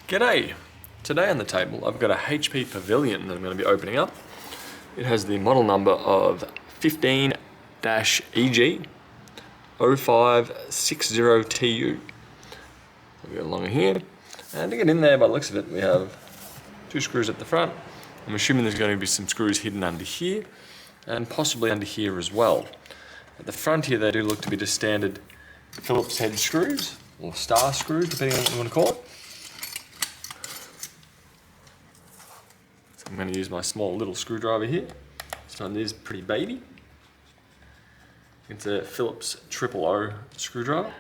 G'day! Today on the table I've got a HP Pavilion that I'm going to be opening up. It has the model number of 15-eg0560tu. So we go along here, and to get in there by the looks of it we have two screws at the front. I'm assuming there's going to be some screws hidden under here and possibly under here as well. At the front here they do look to be just standard Phillips head screws, or star screws depending on what you want to call it. I'm going to use my small little screwdriver here. This one is pretty baby. It's a Phillips 000 screwdriver.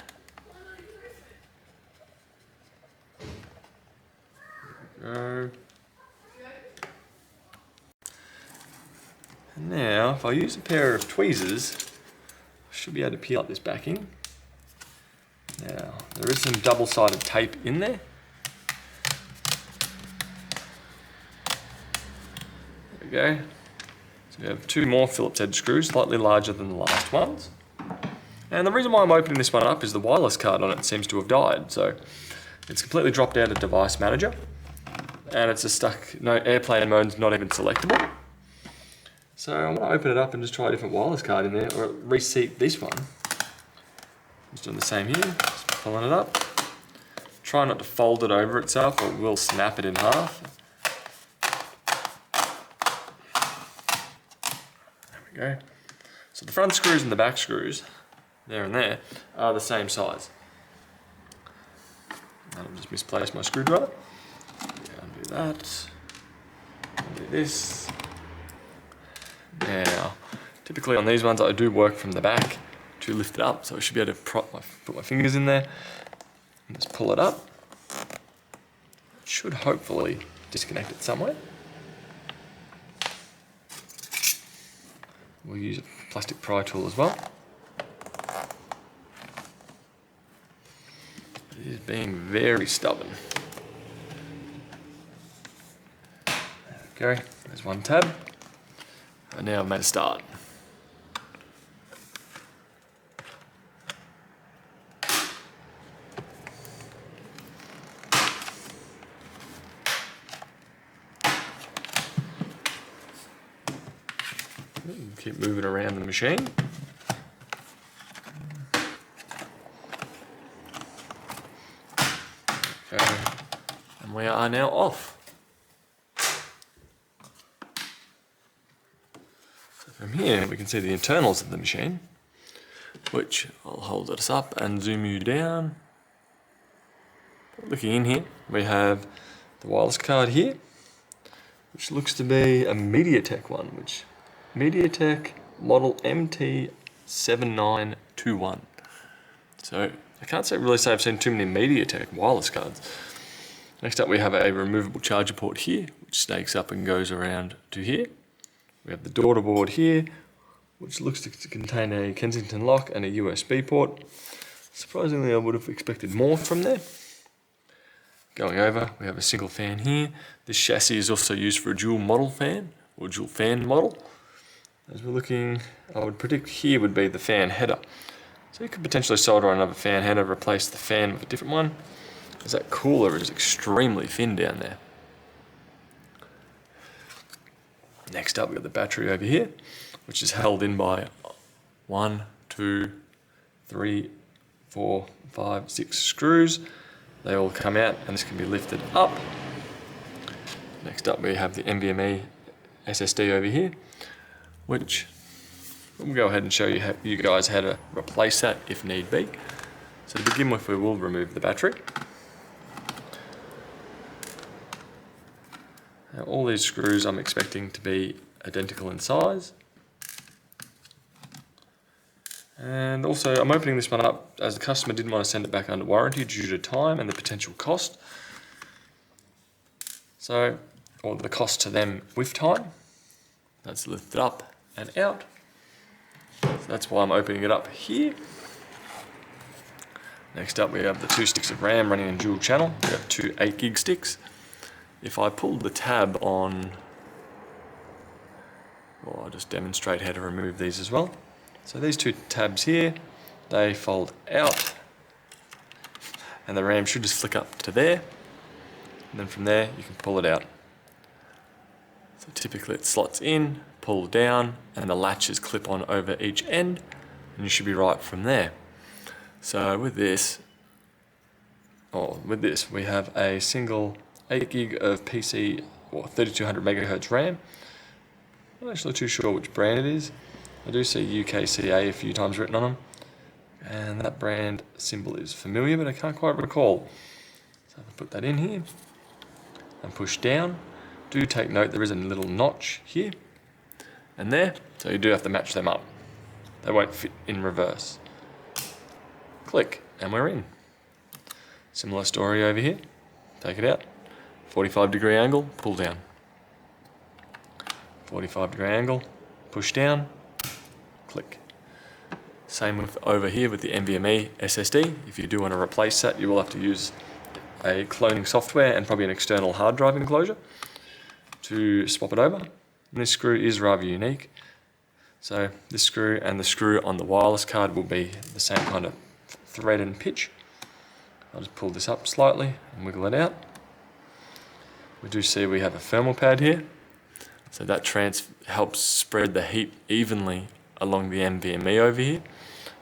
There we go. And now, if I use a pair of tweezers, I should be able to peel up this backing. Now, there is some double-sided tape in there. There we go. So we have two more Phillips head screws, slightly larger than the last ones. And the reason why I'm opening this one up is the wireless card on it seems to have died. So it's completely dropped out of Device Manager. And it's just stuck, no airplane mode's not even selectable. So I'm going to open it up and just try a different wireless card in there, or reseat this one. Just doing the same here, just pulling it up. Try not to fold it over itself or it will snap it in half. Go. So the front screws and the back screws, there and there, are the same size. And I'll just misplace my screwdriver. Undo that. Undo this. Now, typically on these ones I do work from the back to lift it up, so I should be able to put my fingers in there and just pull it up. It should hopefully disconnect it somewhere. We'll use a plastic pry tool as well. It is being very stubborn. There we go, there's one tab. And now I've made a start. Keep moving around the machine. Okay. And we are now off. So from here we can see the internals of the machine, which I'll hold us up and zoom you down. Looking in here, we have the wireless card here, which looks to be a MediaTek one, which MediaTek model MT7921. So I can't really say I've seen too many MediaTek wireless cards. Next up we have a removable charger port here, which snakes up and goes around to here. We have the daughter board here, which looks to contain a Kensington lock and a USB port. Surprisingly, I would have expected more from there. Going over, we have a single fan here. This chassis is also used for a dual model fan, or dual fan model. As we're looking, I would predict here would be the fan header. So you could potentially solder another fan header, replace the fan with a different one, as that cooler is extremely thin down there. Next up we've got the battery over here, which is held in by 1, 2, 3, 4, 5, 6 screws. They all come out and this can be lifted up. Next up we have the Nvme Ssd over here, which we'll go ahead and show you guys how to replace that if need be. So to begin with, we will remove the battery. Now all these screws I'm expecting to be identical in size. And also I'm opening this one up as the customer didn't want to send it back under warranty due to time and the potential cost. So, or the cost to them with time. That's lifted up and out. So that's why I'm opening it up here. Next up we have the 2 sticks of RAM running in dual channel. We have 2 8GB sticks. If I pull the tab on, well, I'll just demonstrate how to remove these as well. So these 2 tabs here, they fold out and the RAM should just flick up to there. and then from there you can pull it out. So typically it slots in, pull down, and the latches clip on over each end, and you should be right from there. So with this we have a single 8 gig of PC or 3200 megahertz RAM. I'm not actually too sure which brand it is. I do see UKCA a few times written on them, and that brand symbol is familiar, but I can't quite recall. So I'll put that in here and push down. Do take note there is a little notch here and there, so you do have to match them up. They won't fit in reverse. Click, and we're in. Similar story over here. Take it out. 45-degree angle, pull down. 45-degree angle, push down, click. Same with over here with the Nvme Ssd. If you do want to replace that, you will have to use a cloning software and probably an external hard drive enclosure to swap it over. And this screw is rather unique. So this screw and the screw on the wireless card will be the same kind of thread and pitch. I'll just pull this up slightly and wiggle it out. We do see we have a thermal pad here. So that helps spread the heat evenly along the NVMe over here.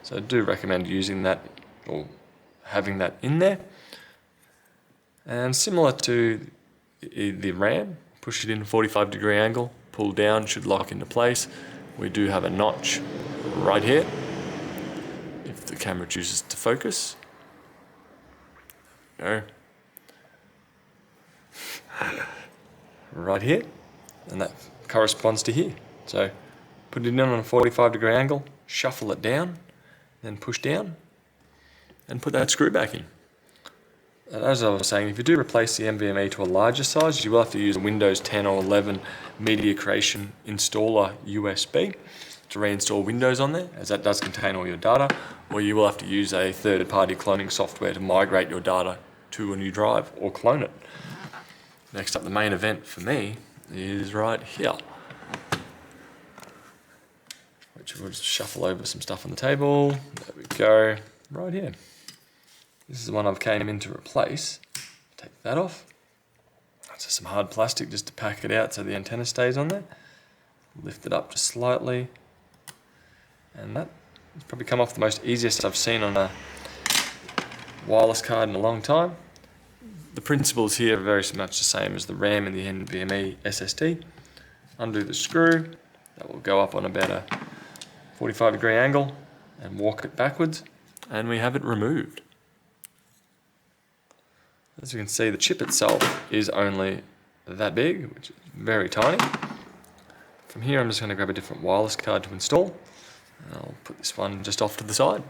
So I do recommend using that or having that in there. And similar to the RAM, push it in 45-degree angle, pull down, should lock into place. We do have a notch right here, if the camera chooses to focus. There we go. Right here, and that corresponds to here. So put it in on a 45-degree angle, shuffle it down, then push down, and put that screw back in. And as I was saying, if you do replace the NVMe to a larger size, you will have to use a Windows 10 or 11 Media Creation Installer USB to reinstall Windows on there, as that does contain all your data, or you will have to use a third-party cloning software to migrate your data to a new drive or clone it. Next up, the main event for me is right here, which we'll just shuffle over some stuff on the table. There we go, right here. This is the one I've came in to replace. Take that off. That's just some hard plastic just to pack it out so the antenna stays on there. Lift it up just slightly. And that has probably come off the most easiest I've seen on a wireless card in a long time. The principles here are very much the same as the RAM and the Nvme Ssd. Undo the screw. That will go up on about a 45-degree angle and walk it backwards. And we have it removed. As you can see, the chip itself is only that big, which is very tiny. From here, I'm just going to grab a different wireless card to install. And I'll put this one just off to the side.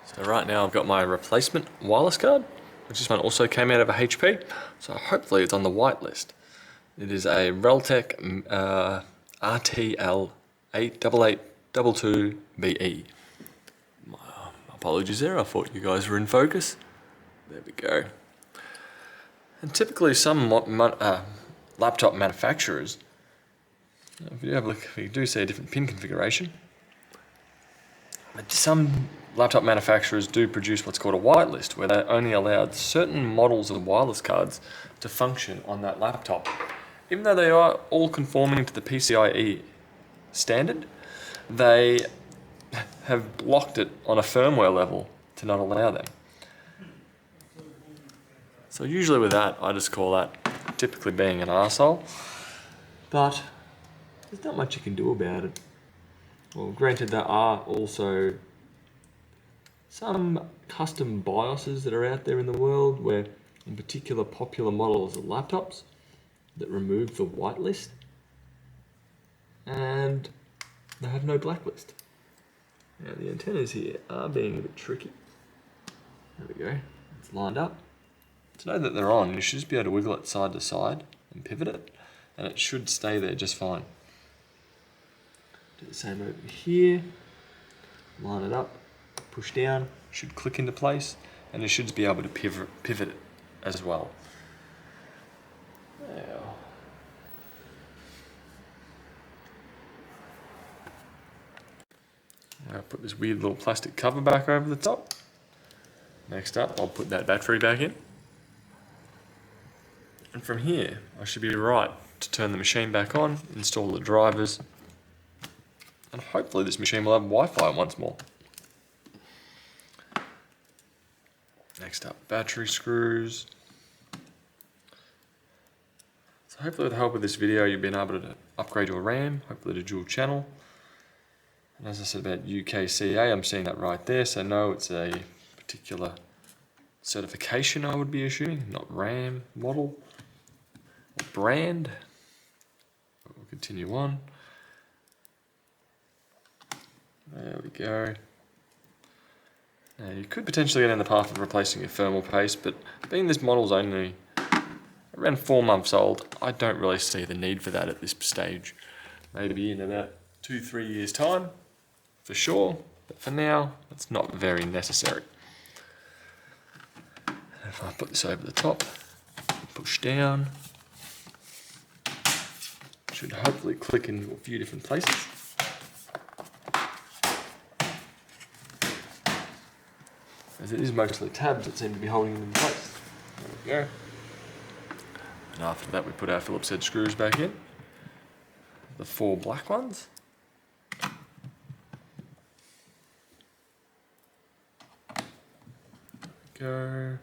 So right now I've got my replacement wireless card, which this one also came out of a HP, so hopefully it's on the whitelist. It is a Realtek RTL88822BE. Apologies there, I thought you guys were in focus. There we go. And typically some laptop manufacturers, if you have a look, you do see a different pin configuration. But some laptop manufacturers do produce what's called a whitelist, where they only allowed certain models of wireless cards to function on that laptop. Even though they are all conforming to the PCIe standard, they have blocked it on a firmware level to not allow them. So usually with that, I just call that typically being an arsehole. But there's not much you can do about it. Well, granted, there are also some custom BIOSes that are out there in the world where, in particular, popular models of laptops that remove the whitelist and they have no blacklist. Now the antennas here are being a bit tricky. There we go, it's lined up. To know that they're on, you should just be able to wiggle it side to side and pivot it, and it should stay there just fine. Do the same over here, line it up, push down, should click into place, and it should be able to pivot it as well. Now, I'll put this weird little plastic cover back over the top. Next up, I'll put that battery back in. And from here, I should be right to turn the machine back on, install the drivers, and hopefully this machine will have Wi-Fi once more. Next up, battery screws. So hopefully with the help of this video, you've been able to upgrade your RAM, hopefully to dual channel. And as I said about UKCA, I'm seeing that right there, so no, it's a particular certification I would be assuming, not RAM model or brand. But we'll continue on. There we go. Now you could potentially get in the path of replacing your thermal paste, but being this model's only around 4 months old, I don't really see the need for that at this stage. Maybe in about 2-3 years time, for sure, but for now, it's not very necessary. If I put this over the top, push down, should hopefully click into a few different places. As it is mostly tabs that seem to be holding them in place. There we go. And after that we put our Phillips head screws back in. The 4 black ones. There we go.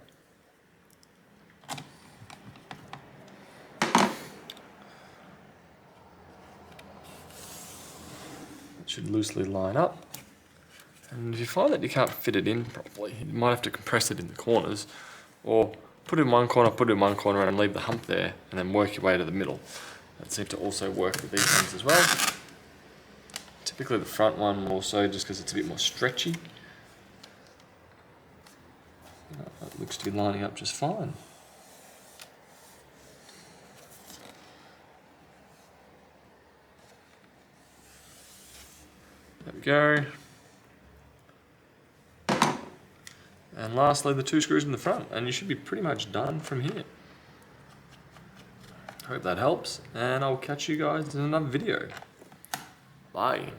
It should loosely line up. And if you find that you can't fit it in properly, you might have to compress it in the corners, or put it in one corner, put it in one corner and leave the hump there, and then work your way to the middle. That seems to also work with these ones as well. Typically the front one more so, just because it's a bit more stretchy. That looks to be lining up just fine. There we go. And lastly, the 2 screws in the front, and you should be pretty much done from here. Hope that helps, and I'll catch you guys in another video. Bye.